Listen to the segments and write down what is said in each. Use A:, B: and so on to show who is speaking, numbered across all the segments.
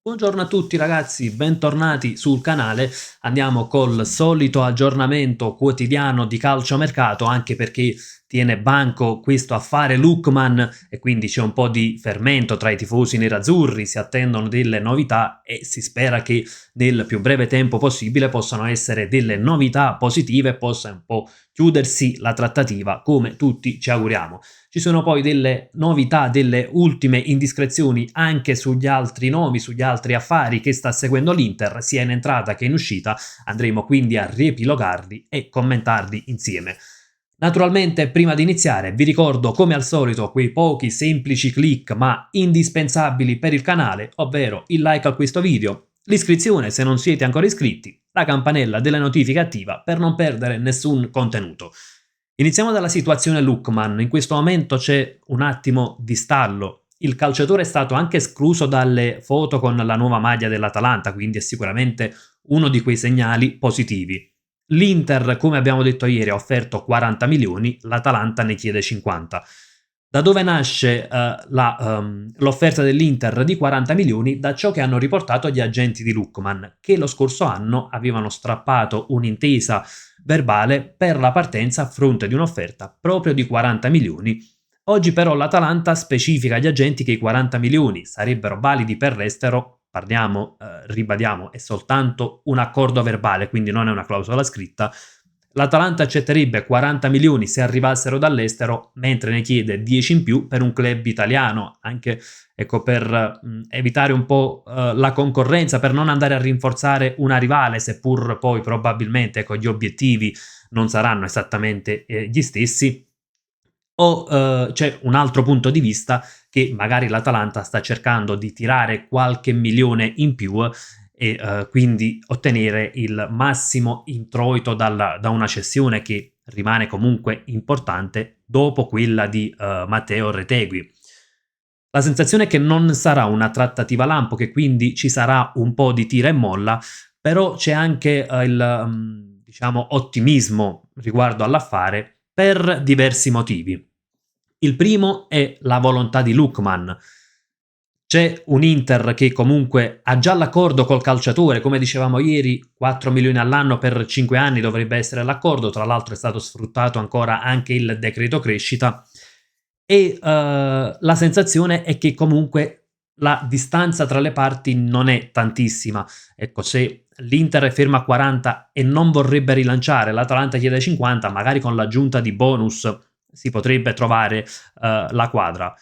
A: Buongiorno a tutti ragazzi, bentornati sul canale. Andiamo col solito aggiornamento quotidiano di calciomercato, anche perché tiene banco questo affare Lookman e quindi c'è un po' di fermento tra i tifosi nerazzurri, si attendono delle novità e si spera che nel più breve tempo possibile possano essere delle novità positive e possa un po' chiudersi la trattativa come tutti ci auguriamo. Ci sono poi delle novità, delle ultime indiscrezioni anche sugli altri nomi, sugli altri affari che sta seguendo l'Inter, sia in entrata che in uscita. Andremo quindi a riepilogarli e commentarli insieme. Naturalmente, prima di iniziare, vi ricordo come al solito quei pochi semplici click ma indispensabili per il canale, ovvero il like a questo video, l'iscrizione se non siete ancora iscritti, la campanella delle notifiche attiva per non perdere nessun contenuto. Iniziamo dalla situazione Lookman. In questo momento c'è un attimo di stallo. Il calciatore è stato anche escluso dalle foto con la nuova maglia dell'Atalanta, quindi è sicuramente uno di quei segnali positivi. L'Inter, come abbiamo detto ieri, ha offerto 40 milioni, l'Atalanta ne chiede 50. Da dove nasce l'offerta dell'Inter di 40 milioni? Da ciò che hanno riportato gli agenti di Lookman, che lo scorso anno avevano strappato un'intesa verbale per la partenza a fronte di un'offerta proprio di 40 milioni. Oggi però l'Atalanta specifica agli agenti che i 40 milioni sarebbero validi per l'estero, ribadiamo, è soltanto un accordo verbale, quindi non è una clausola scritta. L'Atalanta accetterebbe 40 milioni se arrivassero dall'estero, mentre ne chiede 10 in più per un club italiano, anche ecco, per evitare un po' la concorrenza, per non andare a rinforzare una rivale, seppur poi probabilmente ecco, gli obiettivi non saranno esattamente gli stessi. O c'è un altro punto di vista che magari l'Atalanta sta cercando di tirare qualche milione in più e quindi ottenere il massimo introito da una cessione che rimane comunque importante dopo quella di Matteo Retegui. La sensazione è che non sarà una trattativa lampo, che quindi ci sarà un po' di tira e molla, però c'è anche diciamo, ottimismo riguardo all'affare per diversi motivi. Il primo è la volontà di Lookman. C'è un Inter che comunque ha già l'accordo col calciatore, come dicevamo ieri, 4 milioni all'anno per 5 anni dovrebbe essere l'accordo, tra l'altro è stato sfruttato ancora anche il decreto crescita e la sensazione è che comunque la distanza tra le parti non è tantissima. Ecco, se l'Inter è ferma a 40 e non vorrebbe rilanciare, l'Atalanta chiede 50, magari con l'aggiunta di bonus si potrebbe trovare la quadra.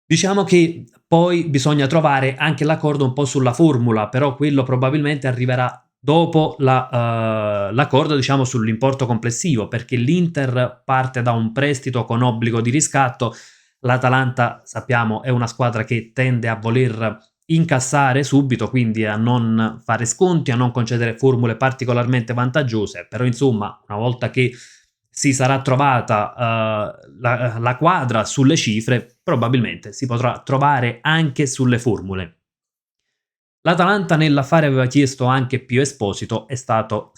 A: Diciamo che poi bisogna trovare anche l'accordo un po' sulla formula, però quello probabilmente arriverà dopo l'accordo diciamo sull'importo complessivo, perché l'Inter parte da un prestito con obbligo di riscatto, l'Atalanta sappiamo è una squadra che tende a voler incassare subito, quindi a non fare sconti, a non concedere formule particolarmente vantaggiose, però insomma una volta che si sarà trovata la quadra sulle cifre, probabilmente si potrà trovare anche sulle formule. L'Atalanta nell'affare aveva chiesto anche Pio Esposito, è stata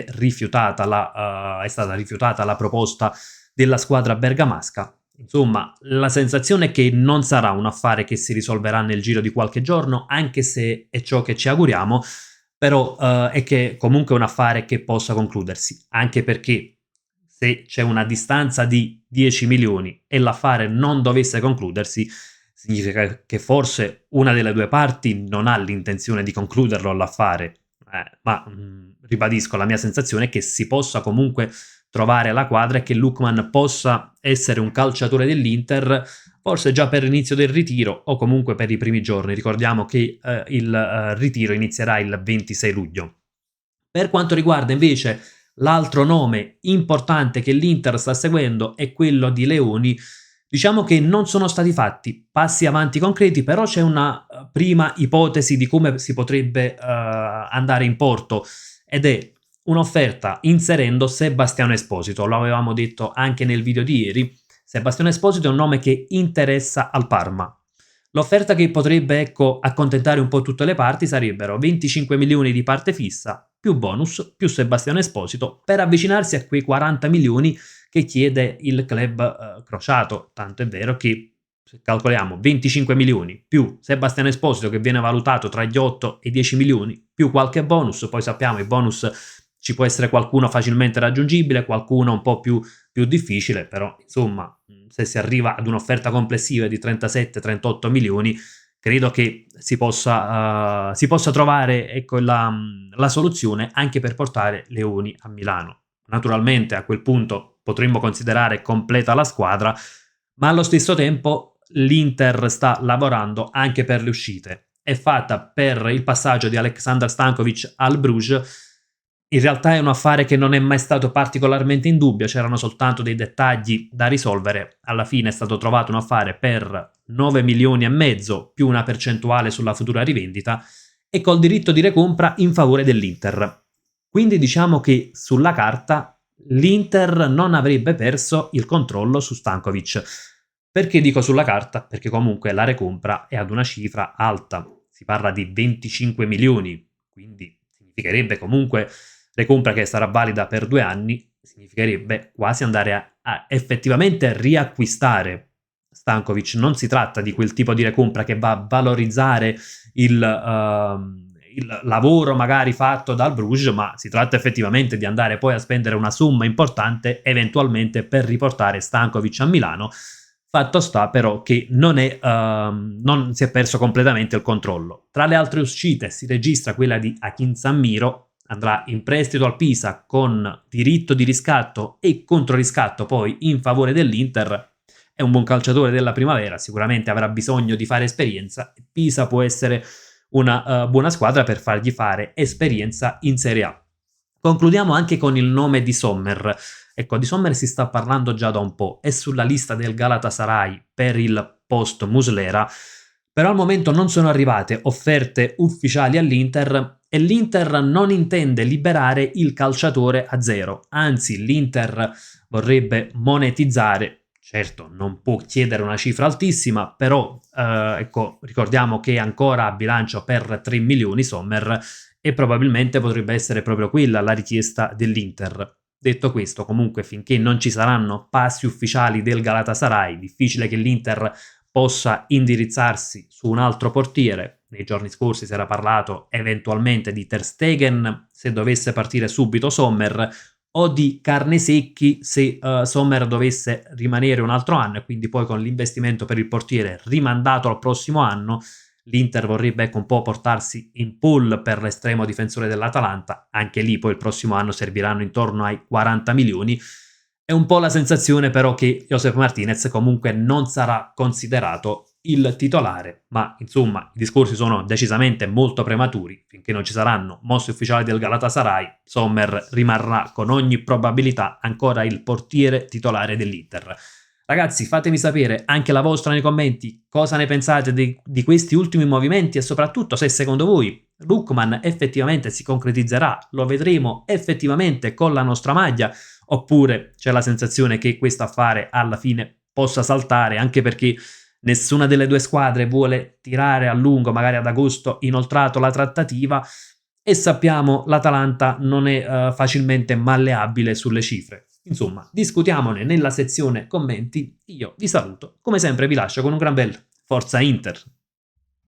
A: rifiutata la proposta della squadra bergamasca. Insomma, la sensazione è che non sarà un affare che si risolverà nel giro di qualche giorno, anche se è ciò che ci auguriamo, però è che comunque è un affare che possa concludersi, anche perché se c'è una distanza di 10 milioni e l'affare non dovesse concludersi, significa che forse una delle due parti non ha l'intenzione di concluderlo l'affare, ma ribadisco, la mia sensazione è che si possa comunque trovare la quadra e che Lookman possa essere un calciatore dell'Inter, forse già per l'inizio del ritiro o comunque per i primi giorni. Ricordiamo che il ritiro inizierà il 26 luglio. Per quanto riguarda invece l'altro nome importante che l'Inter sta seguendo è quello di Leoni. Diciamo che non sono stati fatti passi avanti concreti, però c'è una prima ipotesi di come si potrebbe andare in porto ed è un'offerta inserendo Sebastiano Esposito. Lo avevamo detto anche nel video di ieri. Sebastiano Esposito è un nome che interessa al Parma. L'offerta che potrebbe, ecco, accontentare un po' tutte le parti sarebbero 25 milioni di parte fissa, più bonus, più Sebastiano Esposito, per avvicinarsi a quei 40 milioni che chiede il club crociato. Tanto è vero che se calcoliamo 25 milioni, più Sebastian Esposito che viene valutato tra gli 8 e i 10 milioni, più qualche bonus, poi sappiamo i bonus ci può essere qualcuno facilmente raggiungibile, qualcuno un po' più difficile, però insomma se si arriva ad un'offerta complessiva di 37-38 milioni, credo che si possa trovare, ecco, la soluzione anche per portare Leoni a Milano. Naturalmente a quel punto potremmo considerare completa la squadra, ma allo stesso tempo l'Inter sta lavorando anche per le uscite. È fatta per il passaggio di Aleksandar Stankovic al Bruges. In realtà è un affare che non è mai stato particolarmente in dubbio, c'erano soltanto dei dettagli da risolvere. Alla fine è stato trovato un affare per 9 milioni e mezzo più una percentuale sulla futura rivendita e col diritto di recompra in favore dell'Inter. Quindi diciamo che sulla carta l'Inter non avrebbe perso il controllo su Stankovic. Perché dico sulla carta? Perché comunque la recompra è ad una cifra alta, si parla di 25 milioni, quindi significherebbe comunque recompra che sarà valida per 2 anni, significherebbe quasi andare a effettivamente riacquistare Stankovic. Non si tratta di quel tipo di recompra che va a valorizzare il lavoro magari fatto dal Bruges, ma si tratta effettivamente di andare poi a spendere una somma importante eventualmente per riportare Stankovic a Milano. Fatto sta però che non si è perso completamente il controllo. Tra le altre uscite si registra quella di Akin Sammiro, andrà in prestito al Pisa con diritto di riscatto e controriscatto poi in favore dell'Inter. È un buon calciatore della primavera, sicuramente avrà bisogno di fare esperienza. Pisa può essere una buona squadra per fargli fare esperienza in Serie A. Concludiamo anche con il nome di Sommer. Ecco, di Sommer si sta parlando già da un po', è sulla lista del Galatasaray per il post Muslera, però al momento non sono arrivate offerte ufficiali all'Inter e l'Inter non intende liberare il calciatore a zero, anzi l'Inter vorrebbe monetizzare. Certo, non può chiedere una cifra altissima, però ecco, ricordiamo che è ancora a bilancio per 3 milioni Sommer e probabilmente potrebbe essere proprio quella la richiesta dell'Inter. Detto questo, comunque finché non ci saranno passi ufficiali del Galatasaray, difficile che l'Inter possa indirizzarsi su un altro portiere. Nei giorni scorsi si era parlato eventualmente di Ter Stegen se dovesse partire subito Sommer, o di Carnesecchi se Sommer dovesse rimanere un altro anno e quindi poi con l'investimento per il portiere rimandato al prossimo anno l'Inter vorrebbe un po' portarsi in pool per l'estremo difensore dell'Atalanta, anche lì poi il prossimo anno serviranno intorno ai 40 milioni. È un po' la sensazione però che Josef Martinez comunque non sarà considerato il titolare, ma insomma i discorsi sono decisamente molto prematuri. Finché non ci saranno mosse ufficiali del Galatasaray, Sommer rimarrà con ogni probabilità ancora il portiere titolare dell'Inter. Ragazzi, fatemi sapere anche la vostra nei commenti, cosa ne pensate di questi ultimi movimenti e soprattutto se secondo voi Lookman effettivamente si concretizzerà, lo vedremo effettivamente con la nostra maglia, oppure c'è la sensazione che questo affare alla fine possa saltare, anche perché nessuna delle due squadre vuole tirare a lungo, magari ad agosto inoltrato la trattativa, e sappiamo l'Atalanta non è facilmente malleabile sulle cifre. Insomma, discutiamone nella sezione commenti. Io vi saluto, come sempre vi lascio con un gran bel Forza Inter!